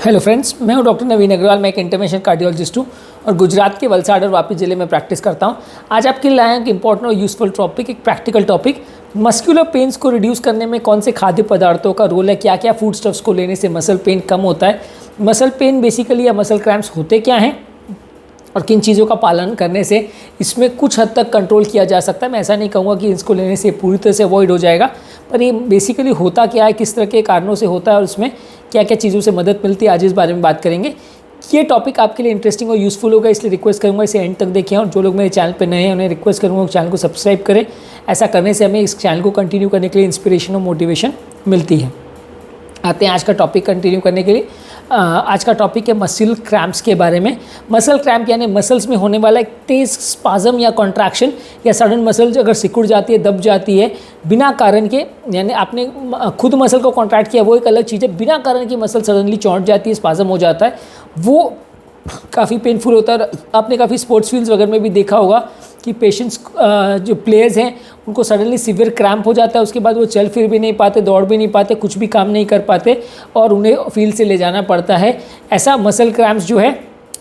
Hello friends, मैं हूं doctor नवीन अग्रवाल। मैं एक इंटरवेंशनल कार्डियोलॉजिस्ट हूं और गुजरात के वलसाड़ और वापी ज़िले में प्रैक्टिस करता हूं। आज आपके लिए लाया एक इंपॉर्टेंट और यूजफुल टॉपिक, एक प्रैक्टिकल टॉपिक। मस्कुलर पेन्स को रिड्यूस करने में कौन से खाद्य पदार्थों का रोल है, क्या क्या फूड स्टफ्स को लेने से मसल पेन कम होता है, मसल पेन बेसिकली या मसल क्रैम्प्स होते क्या हैं और किन चीज़ों का पालन करने से इसमें कुछ हद तक कंट्रोल किया जा सकता है। मैं ऐसा नहीं कहूँगा कि इसको लेने से पूरी तरह से अवॉइड हो जाएगा, पर ये बेसिकली होता क्या है, किस तरह के कारणों से होता है और उसमें क्या क्या चीज़ों से मदद मिलती है, आज इस बारे में बात करेंगे। ये टॉपिक आपके लिए इंटरेस्टिंग और यूज़फुल होगा, इसलिए रिक्वेस्ट करूँगा इसे एंड तक देखें। और जो लोग मेरे चैनल पर नए हैं उन्हें रिक्वेस्ट करूँगा चैनल को सब्सक्राइब करें। ऐसा करने से हमें इस चैनल को कंटिन्यू करने के लिए इंस्पिरेशन और मोटिवेशन मिलती है। आते हैं आज का टॉपिक कंटिन्यू करने के लिए। आज का टॉपिक है मसल क्रैम्प्स के बारे में। मसल क्रैम्प यानी मसल्स में होने वाला एक तेज़ स्पाज़म या कॉन्ट्रैक्शन या सडन मसल्स अगर सिकुड़ जाती है, दब जाती है बिना कारण के, यानी आपने खुद मसल को कॉन्ट्रैक्ट किया वो एक अलग चीज़ है, बिना कारण की मसल सडनली चौंट जाती है, स्पाज़म हो जाता है, वो काफ़ी पेनफुल होता है। आपने काफ़ी स्पोर्ट्स फील्ड्स वगैरह में भी देखा होगा कि पेशेंट्स जो प्लेयर्स हैं उनको सडनली सीवियर क्रैम्प हो जाता है, उसके बाद वो चल फिर भी नहीं पाते, दौड़ भी नहीं पाते, कुछ भी काम नहीं कर पाते और उन्हें फील्ड से ले जाना पड़ता है। ऐसा मसल क्रैम्प्स जो है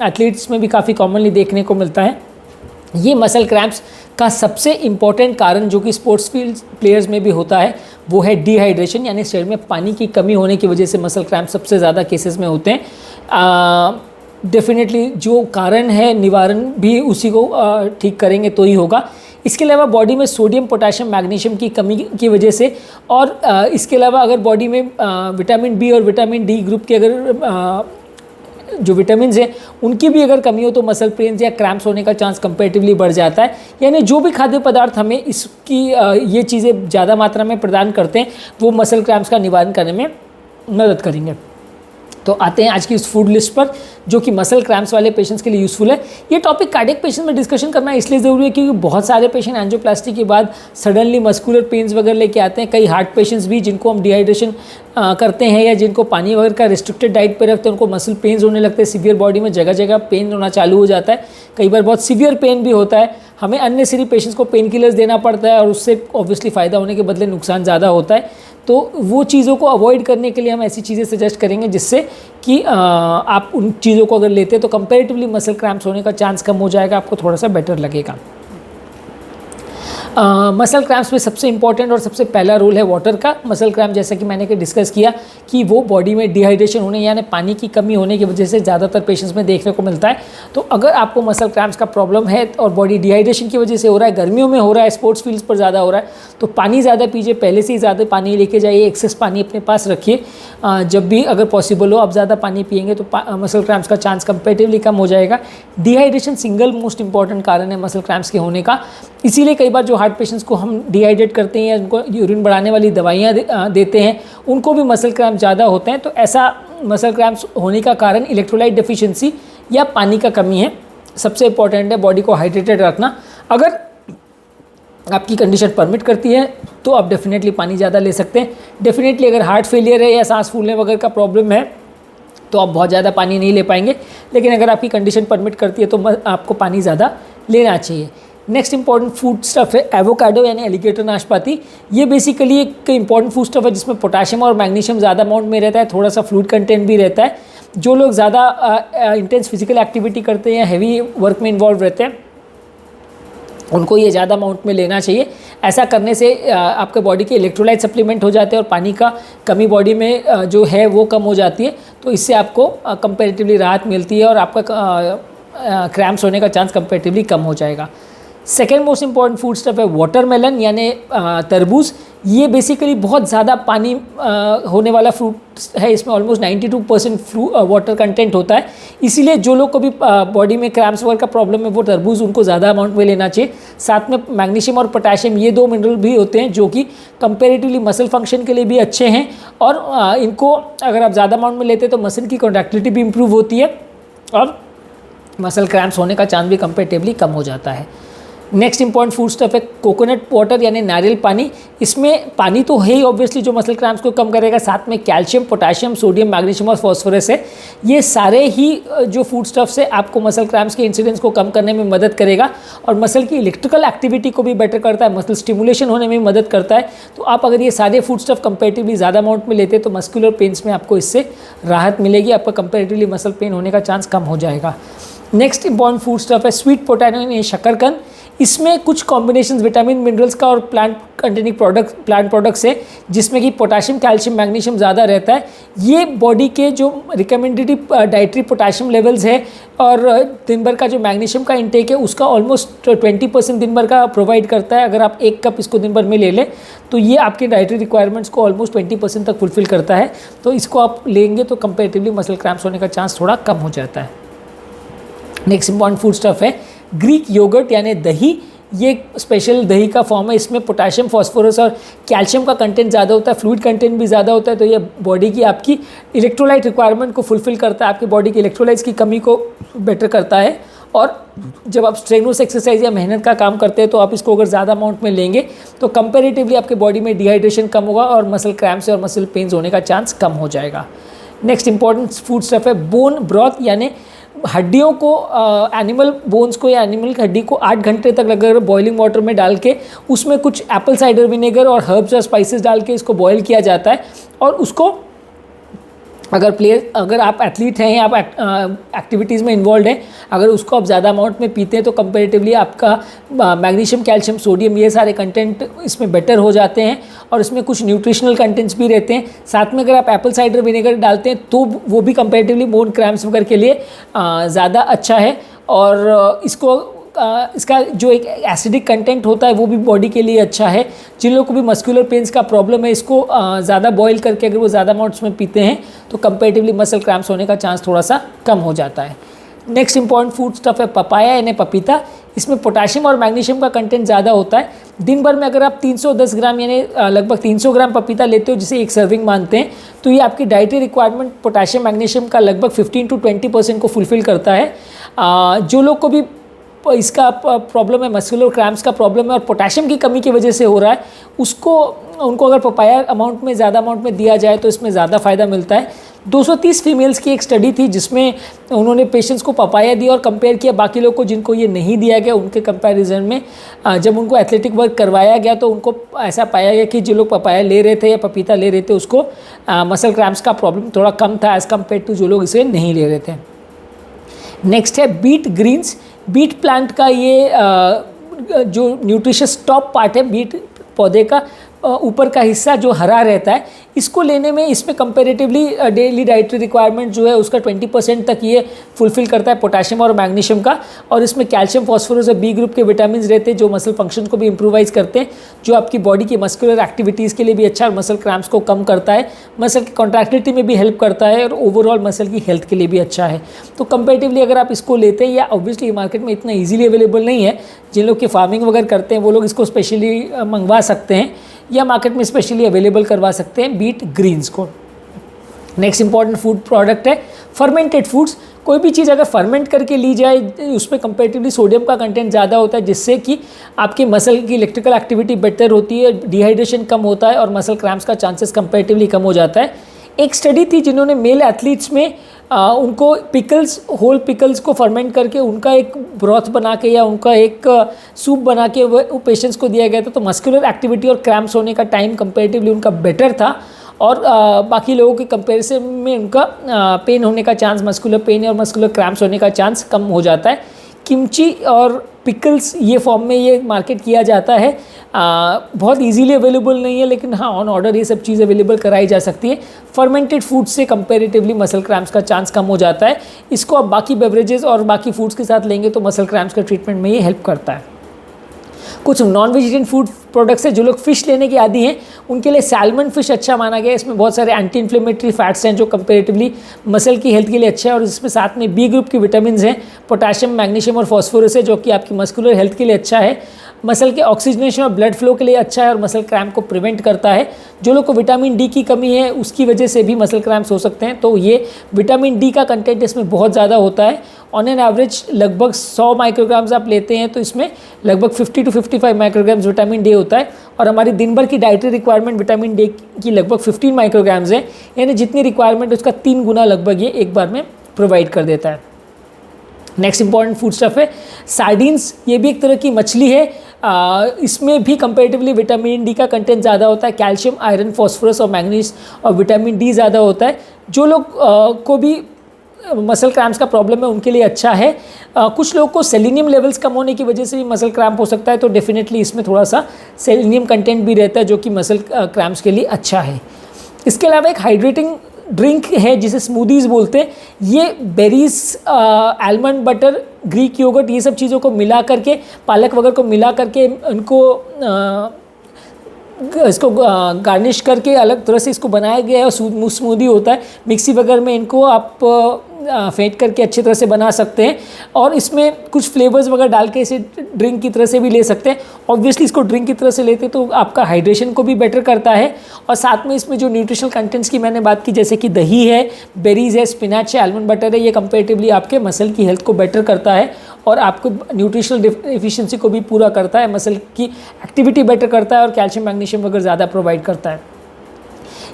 एथलीट्स में भी काफ़ी कॉमनली देखने को मिलता है। ये मसल क्रैम्प्स का सबसे इम्पॉर्टेंट कारण जो कि स्पोर्ट्स फील्ड प्लेयर्स में भी होता है वो है डिहाइड्रेशन, यानी शरीर में पानी की कमी होने की वजह से मसल क्रैम्प सबसे ज़्यादा केसेस में होते हैं। डेफिनेटली जो कारण है निवारण भी उसी को ठीक करेंगे तो ही होगा। इसके अलावा बॉडी में सोडियम, पोटेशियम, मैग्नीशियम की कमी की वजह से और इसके अलावा अगर बॉडी में विटामिन बी और विटामिन डी ग्रुप के अगर जो विटामिन हैं उनकी भी अगर कमी हो तो मसल पेन्स या क्रैम्प्स होने का चांस कंपैरेटिवली बढ़ जाता है। यानी जो भी खाद्य पदार्थ हमें इसकी ये चीज़ें ज़्यादा मात्रा में प्रदान करते हैं वो मसल क्रैम्प्स का निवारण करने में मदद करेंगे। तो आते हैं आज की इस फूड लिस्ट पर जो कि मसल क्रैम्प्स वाले पेशेंट्स के लिए यूज़फुल है। ये टॉपिक कार्डियक पेशेंट में डिस्कशन करना इसलिए ज़रूरी है क्योंकि बहुत सारे पेशेंट एंजियोप्लास्टी के बाद सडनली मस्कुलर पेन्स वगैरह लेके आते हैं। कई हार्ट पेशेंट्स भी जिनको हम डिहाइड्रेशन करते हैं या जिनको पानी वगैरह का रिस्ट्रिक्टेड डाइट पे रखते हैं उनको मसल पेन्स होने लगते हैं। सीवियर बॉडी में जगह जगह पेन होना चालू हो जाता है, कई बार बहुत सीवियर पेन भी होता है। हमें अननेसेसरी पेशेंट्स को पेन किलर्स देना पड़ता है और उससे ऑब्वियसली फ़ायदा होने के बदले नुकसान ज़्यादा होता है। तो वो चीज़ों को अवॉइड करने के लिए हम ऐसी चीज़ें सजेस्ट करेंगे जिससे कि आप उन चीज़ों को अगर लेते हैं तो कंपैरेटिवली मसल क्रैम्प्स होने का चांस कम हो जाएगा, आपको थोड़ा सा बेटर लगेगा। मसल क्रैम्प्स में सबसे इंपॉर्टेंट और सबसे पहला रोल है वाटर का। मसल क्रैम्प जैसा कि मैंने डिस्कस किया कि वो बॉडी में डिहाइड्रेशन होने यानी पानी की कमी होने की वजह से ज़्यादातर पेशेंट्स में देखने को मिलता है। तो अगर आपको मसल क्रैम्प्स का प्रॉब्लम है और बॉडी डिहाइड्रेशन की वजह से हो रहा है, गर्मियों में हो रहा है, स्पोर्ट्स फील्ड्स पर ज़्यादा हो रहा है, तो पानी ज़्यादा पीजिए, पहले से ही ज़्यादा पानी लेके जाइए, एक्सेस पानी अपने पास रखिए। जब भी अगर पॉसिबल हो आप ज़्यादा पानी पिएंगे तो मसल क्रैम्प्स का चांस कंपैरेटिवली कम हो जाएगा। डिहाइड्रेशन सिंगल मोस्ट इंपॉर्टेंट कारण है मसल क्रैम्प्स के होने का। इसीलिए कई बार जो हार्ट पेशेंट्स को हम डिहाइड्रेट करते हैं या उनको यूरिन बढ़ाने वाली दवाइयाँ देते हैं उनको भी मसल क्रैम्प ज़्यादा होते हैं। तो ऐसा मसल क्रैम्प्स होने का कारण इलेक्ट्रोलाइट डेफिशिएंसी या पानी का कमी है। सबसे इंपॉर्टेंट है बॉडी को हाइड्रेटेड रखना। अगर आपकी कंडीशन परमिट करती है तो आप डेफिनेटली पानी ज़्यादा ले सकते हैं। डेफिनेटली अगर हार्ट फेलियर है या सांस फूलने वगैरह का प्रॉब्लम है तो आप बहुत ज़्यादा पानी नहीं ले पाएंगे, लेकिन अगर आपकी कंडीशन परमिट करती है तो आपको पानी ज़्यादा लेना चाहिए। नेक्स्ट इंपॉर्टेंट फूड स्टफ है एवोकाडो यानी एलिगेटर नाशपाती। ये बेसिकली एक इंपॉर्टेंट फूड स्टफ है जिसमें पोटेशियम और मैग्नीशियम ज़्यादा अमाउंट में रहता है, थोड़ा सा फ्लूइड कंटेंट भी रहता है। जो लोग ज़्यादा इंटेंस फिजिकल एक्टिविटी करते हैं, हैवी वर्क में इन्वॉल्व रहते हैं, उनको ये ज़्यादा अमाउंट में लेना चाहिए। ऐसा करने से आपके बॉडी के इलेक्ट्रोलाइट सप्लीमेंट हो जाते हैं और पानी का कमी बॉडी में जो है वो कम हो जाती है। तो इससे आपको कंपैरेटिवली राहत मिलती है और आपका क्रैम्प्स होने का चांस कंपैरेटिवली कम हो जाएगा। Second most important food stuff है वाटरमेलन यानी तरबूज। ये बेसिकली बहुत ज़्यादा पानी होने वाला फ्रूट है, इसमें ऑलमोस्ट 92% वाटर कंटेंट होता है। इसीलिए जो लोग को भी बॉडी में क्रैम्प्स वगैरह का प्रॉब्लम है वो तरबूज उनको ज़्यादा अमाउंट में लेना चाहिए। साथ में मैग्नीशियम और पोटेशियम ये दो मिनरल भी होते हैं जो कि कंपैरेटिवली मसल फंक्शन के लिए भी अच्छे हैं और इनको अगर आप ज़्यादा अमाउंट में लेते हैं तो मसल की कॉन्ट्रैक्टिलिटी भी इंप्रूव होती है और मसल क्रैम्प्स होने का चांस भी कंपैरेटिवली कम हो जाता है। नेक्स्ट इंपॉर्टेंट फूड स्टफ है कोकोनट वाटर यानी नारियल पानी। इसमें पानी तो है ही ऑब्वियसली जो मसल क्रैम्प्स को कम करेगा, साथ में कैल्शियम, पोटाशियम, सोडियम, मैग्नीशियम और फॉस्फोरस है। ये सारे ही जो फूड स्टफ्स है आपको मसल क्रैम्प्स के इंसिडेंस को कम करने में मदद करेगा और मसल की इलेक्ट्रिकल एक्टिविटी को भी बेटर करता है, मसल स्टिमुलेशन होने में मदद करता है। तो आप अगर ये सारे फूड स्टफ कंपेरेटिवली ज़्यादा अमाउंट में लेते हैं तो मस्कुलर पेन्स में आपको इससे राहत मिलेगी, आपका कंपेरेटिवली मसल पेन होने का चांस कम हो जाएगा। नेक्स्ट इंपॉर्टेंट फूड स्टफ है स्वीट पोटैटो यानी शकरकंद। इसमें कुछ कॉम्बिनेशन विटामिन मिनरल्स का और प्लांट कंटेनिंग प्लांट प्रोडक्ट्स है जिसमें कि पोटाशियम, कैल्शियम, मैग्नीशियम ज़्यादा रहता है। ये बॉडी के जो रिकमेंडेड डाइटरी पोटाशियम लेवल्स है और दिन भर का जो मैग्नीशियम का इंटेक है उसका ऑलमोस्ट 20% दिन भर का प्रोवाइड करता है। अगर आप 1 कप इसको दिन भर में ले लें तो ये आपके डाइटरी रिक्वायरमेंट्स को ऑलमोस्ट 20% तक फुलफिल करता है। तो इसको आप लेंगे तो कंपेरेटिवली मसल क्रैम्प्स होने का चांस थोड़ा कम हो जाता है। नेक्स्ट इंपॉर्टेंट फूड स्टफ है ग्रीक योगर्ट यानी दही। ये स्पेशल दही का फॉर्म है, इसमें पोटाशियम, फॉस्फोरस और कैल्शियम का कंटेंट ज़्यादा होता है, फ्लूइड कंटेंट भी ज़्यादा होता है। तो ये बॉडी की आपकी इलेक्ट्रोलाइट रिक्वायरमेंट को फुलफिल करता है, आपकी बॉडी की इलेक्ट्रोलाइट्स की कमी को बेटर करता है। और जब आप स्ट्रेनुअस एक्सरसाइज या मेहनत का काम करते हैं तो आप इसको अगर ज़्यादा अमाउंट में लेंगे तो कंपेरेटिवली आपके बॉडी में डिहाइड्रेशन कम होगा और मसल क्रैम्प्स और मसल पेन्स होने का चांस कम हो जाएगा। नेक्स्ट इंपॉर्टेंट फूड स्टफ है बोन ब्रॉथ यानी हड्डियों को, एनिमल बोन्स को या एनिमल की हड्डी को 8 घंटे तक अगर बॉइलिंग वाटर में डाल के उसमें कुछ एप्पल साइडर विनेगर और हर्ब्स और स्पाइसेस डाल के इसको बॉईल किया जाता है। और उसको अगर आप एथलीट हैं या आप एक्टिविटीज़ में इन्वॉल्व हैं, अगर उसको आप ज़्यादा अमाउंट में पीते हैं तो कंपेरेटिवली आपका मैग्नीशियम, कैल्शियम, सोडियम ये सारे कंटेंट इसमें बेटर हो जाते हैं और इसमें कुछ न्यूट्रिशनल कंटेंट्स भी रहते हैं। साथ में अगर आप एप्पल साइडर विनेगर डालते हैं तो वो भी कंपेरेटिवली बोन क्रैम्प्स वगैरह के लिए ज़्यादा अच्छा है। और इसका जो एक एसिडिक कंटेंट होता है वो भी बॉडी के लिए अच्छा है। जिन लोगों को भी मस्कुलर पेन्स का प्रॉब्लम है, इसको ज़्यादा बॉईल करके अगर वो ज़्यादा अमाउंट्स में पीते हैं तो कंपेरेटिवली मसल क्रैम्प्स होने का चांस थोड़ा सा कम हो जाता है। नेक्स्ट इंपॉर्टेंट फूड स्टफ है पपाया यानी पपीता। इसमें पोटाशियम और मैग्नीशियम का कंटेंट ज़्यादा होता है। दिन भर में अगर आप 310 ग्राम यानी लगभग 300 ग्राम पपीता लेते हो जिसे एक सर्विंग मानते हैं तो ये आपकी डाइटरी रिक्वायरमेंट पोटाशियम, मैग्नीशियम का लगभग 15 to 20% को फुलफिल करता है। जो लोग को भी इसका प्रॉब्लम है, मस्कुलर क्रैम्प्स का प्रॉब्लम है और पोटेशियम की कमी की वजह से हो रहा है, उनको अगर पपाया अमाउंट में ज़्यादा अमाउंट में दिया जाए तो इसमें ज़्यादा फ़ायदा मिलता है। 230 फीमेल्स की एक स्टडी थी जिसमें उन्होंने पेशेंट्स को पपाया दिया और कंपेयर किया बाकी लोग को जिनको ये नहीं दिया गया उनके कंपैरिजन में। जब उनको एथलेटिक वर्क करवाया गया तो उनको ऐसा पाया गया कि जो लोग पपाया ले रहे थे या पपीता ले रहे थे उसको मसल क्रैम्प्स का प्रॉब्लम थोड़ा कम था एज़ कम्पेयर टू जो लोग इसे नहीं ले रहे थे। नेक्स्ट है बीट ग्रीन्स। बीट प्लांट का ये जो न्यूट्रिशियस टॉप पार्ट है, बीट पौधे का ऊपर का हिस्सा जो हरा रहता है, इसको लेने में इसमें कंपैरेटिवली डेली डाइटरी रिक्वायरमेंट जो है उसका 20% तक ये फुलफिल करता है पोटाशियम और मैग्नीशियम का। और इसमें कैल्शियम, फॉस्फोरस और बी ग्रुप के विटामिन रहते हैं जो मसल फंक्शन को भी इम्प्रूवाइज करते हैं, जो आपकी बॉडी की मस्कुलर एक्टिविटीज़ के लिए भी अच्छा और मसल क्रैम्प्स को कम करता है, मसल की कॉन्ट्रैक्टिलिटी में भी हेल्प करता है और ओवरऑल मसल की हेल्थ के लिए भी अच्छा है। तो कंपेरेटिवली अगर आप इसको लेते हैं, या ऑब्वियसली मार्केट में इतना ईजिली अवेलेबल नहीं है, जिन लोग की फार्मिंग वगैरह करते हैं वो लोग इसको स्पेशली मंगवा सकते हैं या मार्केट में स्पेशली अवेलेबल करवा सकते हैं बीट ग्रीन्स को। नेक्स्ट इंपॉर्टेंट फूड प्रोडक्ट है फर्मेंटेड फूड्स। कोई भी चीज़ अगर फर्मेंट करके ली जाए उसमें कंपेरेटिवली सोडियम का कंटेंट ज़्यादा होता है जिससे कि आपकी मसल की इलेक्ट्रिकल एक्टिविटी बेटर होती है, डिहाइड्रेशन कम होता है और मसल क्रैम्प्स का चांसेस कंपेरेटिवली कम हो जाता है। एक स्टडी थी जिन्होंने मेल एथलीट्स में उनको पिकल्स, होल पिकल्स को फर्मेंट करके उनका एक ब्रॉथ बना के या उनका एक सूप बना के वो पेशेंट्स को दिया गया था। तो मस्कुलर एक्टिविटी और क्रैम्प्स होने का टाइम कंपेरेटिवली उनका बेटर था और बाकी लोगों के कंपैरिजन में उनका पेन होने का चांस, मस्कुलर पेन और मस्कुलर क्रैम्प्स होने का चांस कम हो जाता है। किमची और पिकल्स ये फॉर्म में ये मार्केट किया जाता है, बहुत इजीली अवेलेबल नहीं है लेकिन हाँ ऑन ऑर्डर ये सब चीज़ अवेलेबल कराई जा सकती है। फर्मेंटेड फूड से कंपैरेटिवली मसल क्रैम्प्स का चांस कम हो जाता है। इसको आप बाकी बेवरेजेस और बाकी फूड्स के साथ लेंगे तो मसल क्रैम्प्स का ट्रीटमेंट में ये हेल्प करता है। कुछ नॉन वेजिटेरियन फूड प्रोडक्ट्स है, जो लोग फ़िश लेने के आदी हैं उनके लिए सैल्मन फ़िश अच्छा माना गया है। इसमें बहुत सारे एंटी इन्फ्लेमेटरी फैट्स हैं जो कंपेरेटिवली मसल की हेल्थ के लिए अच्छा है और इसमें साथ में बी ग्रुप के विटामिन हैं, पोटाशियम, मैग्नीशियम और फॉस्फोरस है जो कि आपकी मस्कुलर हेल्थ के लिए अच्छा है, मसल के ऑक्सीजनेशन और ब्लड फ्लो के लिए अच्छा है और मसल क्रैम्प को प्रिवेंट करता है। जो लोग को विटामिन डी की कमी है उसकी वजह से भी मसल क्रैम्प्स हो सकते हैं, तो ये विटामिन डी का कंटेंट इसमें बहुत ज़्यादा होता है ऑन एन एवरेज लगभग 100 माइक्रोग्राम्स आप लेते हैं तो इसमें लगभग 50 to 55 माइक्रोग्राम्स विटामिन डी होता है, और हमारी दिन भर की डाइटरी रिक्वायरमेंट विटामिन डी की लगभग 15 माइक्रोग्राम्स है, यानी जितनी रिक्वायरमेंट उसका 3 गुना लगभग ये एक बार में प्रोवाइड कर देता है। नेक्स्ट इंपॉर्टेंट फूड स्टफ है सार्डिन्स। ये भी एक तरह की मछली है, इसमें भी कंपेरेटिवली विटामिन डी का कंटेंट ज़्यादा होता है, कैल्शियम, आयरन, फॉस्फोरस और मैग्नीज और विटामिन डी ज़्यादा होता है। जो लोग को भी मसल क्रैम्प्स का प्रॉब्लम है उनके लिए अच्छा है। कुछ लोगों को सेलेनियम लेवल्स कम होने की वजह से भी मसल क्रैम्प हो सकता है, तो डेफिनेटली इसमें थोड़ा सा सेलेनियम कंटेंट भी रहता है जो कि मसल क्रैम्प्स के लिए अच्छा है। इसके अलावा एक हाइड्रेटिंग ड्रिंक है जिसे स्मूदीज़ बोलते हैं। ये berries, almond butter, Greek yogurt, ये सब चीज़ों को मिला करके, पालक वगैरह को मिला करके इसको गार्निश करके अलग तरह से इसको बनाया गया है और स्मूदी होता है। मिक्सी वगैरह में इनको आप फेंट करके अच्छी तरह से बना सकते हैं, और इसमें कुछ फ्लेवर्स वगैरह डाल के इसे ड्रिंक की तरह से भी ले सकते हैं। ऑब्वियसली इसको ड्रिंक की तरह से लेते तो आपका हाइड्रेशन को भी बेटर करता है, और साथ में इसमें जो न्यूट्रिशनल कंटेंट्स की मैंने बात की, जैसे कि दही है, बेरीज है, स्पिनच है, आलमंड बटर है, ये कंपेरेटिवली आपके मसल की हेल्थ को बेटर करता है और आपको न्यूट्रिशनल एफिशिएंसी को भी पूरा करता है, मसल की एक्टिविटी बेटर करता है और कैल्शियम, मैग्नीशियम वगैरह ज़्यादा प्रोवाइड करता है।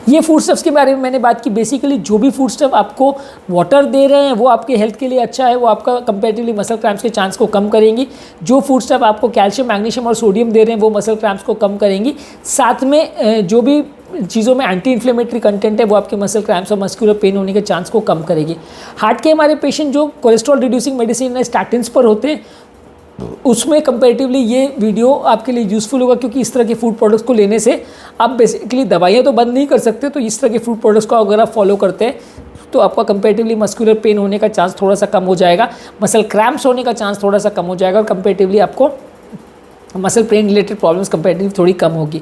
ये फूड स्टफ्स के बारे में मैंने बात की। बेसिकली जो भी फूड स्टफ आपको वाटर दे रहे हैं वो आपके हेल्थ के लिए अच्छा है, वो आपका कंपेरेटिवली मसल क्रैम्प्स के चांस को कम करेंगी। जो फूड स्टफ आपको कैल्शियम, मैग्नीशियम और सोडियम दे रहे हैं वो मसल क्रैम्प्स को कम करेंगी। साथ में जो भी चीज़ों में एंटी इन्फ्लेमेटरी कंटेंट है वो आपके मसल क्रैम्प्स और मस्कुलर पेन होने के चांस को कम करेगी। हार्ट के हमारे पेशेंट जो कोलेस्ट्रॉल रिड्यूसिंग मेडिसिन स्टैटिन्स पर होते हैं, उसमें कंपैरेटिवली ये वीडियो आपके लिए यूज़फुल होगा, क्योंकि इस तरह के फूड प्रोडक्ट्स को लेने से आप बेसिकली दवाइयाँ तो बंद नहीं कर सकते, तो इस तरह के फूड प्रोडक्ट्स को अगर आप फॉलो करते हैं तो आपका कंपैरेटिवली मस्कुलर पेन होने का चांस थोड़ा सा कम हो जाएगा, मसल क्रैम्प्स होने का चांस थोड़ा सा कम हो जाएगा, और कंपैरेटिवली आपको muscle pain related problems comparatively थोड़ी कम होगी।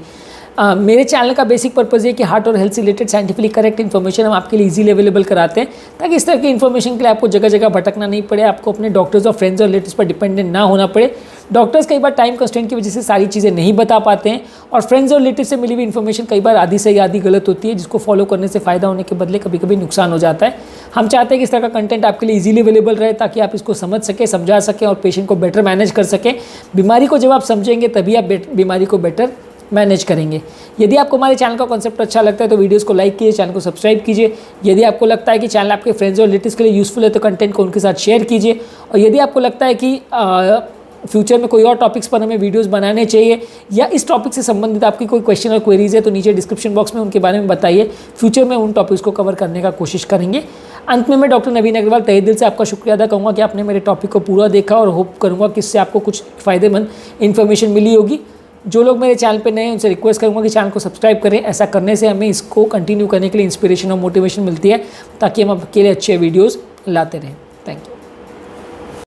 मेरे चैनल का बेसिक पर्पज़ है कि हार्ट और हेल्थ से रिलेटेड साइंटिफिकली करेक्ट इन्फॉर्मेशन हम आपके लिए इजीली अवेलेबल कराते हैं, ताकि इस तरह की इन्फॉर्मेशन के लिए आपको जगह जगह भटकना नहीं पड़े, आपको अपने डॉक्टर्स और फ्रेंड्स और रिलेटिव्स पर डिपेंडेंट ना होना पड़े। डॉक्टर्स कई बार टाइम कंस्ट्रेंट की वजह से सारी चीज़ें नहीं बता पाते हैं, और फ्रेंड्स और रिलेटिव से मिली हुई इन्फॉर्मेशन कई बार आधी से आधी गलत होती है, जिसको फॉलो करने से फ़ायदा होने के बदले कभी कभी नुकसान हो जाता है। हम चाहते हैं कि इस तरह का कंटेंट आपके लिए इजीली अवेलेबल रहे, ताकि आप इसको समझ सकें, समझा सकें और पेशेंट को बेटर मैनेज कर सकें। बीमारी को जब आप समझेंगे तभी आप बीमारी को बेटर मैनेज करेंगे। यदि आपको हमारे चैनल का कॉन्सेप्ट अच्छा लगता है तो वीडियोस को लाइक कीजिए, चैनल को सब्सक्राइब कीजिए। यदि आपको लगता है कि चैनल आपके फ्रेंड्स और रिलेटिव्स के लिए यूज़फुल है तो कंटेंट को उनके साथ शेयर कीजिए। और यदि आपको लगता है कि फ्यूचर में कोई और टॉपिक्स पर हमें वीडियोस बनाने चाहिए, या इस टॉपिक से संबंधित आपकी कोई क्वेश्चन और क्वेरीज है, तो नीचे डिस्क्रिप्शन बॉक्स में उनके बारे में बताइए। फ्यूचर में उन टॉपिक्स को कवर करने का कोशिश करेंगे। अंत में मैं डॉक्टर नवीन अग्रवाल तहे दिल से आपका शुक्रिया अदा करूँगा कि आपने मेरे टॉपिक को पूरा देखा, और होप करूँगा कि इससे आपको कुछ फ़ायदेमंद इन्फॉर्मेशन मिली होगी। जो लोग मेरे चैनल पे नए हैं उनसे रिक्वेस्ट करूँगा कि चैनल को सब्सक्राइब करें। ऐसा करने से हमें इसको कंटिन्यू करने के लिए इंस्पिरेशन और मोटिवेशन मिलती है, ताकि हम आपके लिए अच्छे वीडियोज़ लाते रहें। Thank you.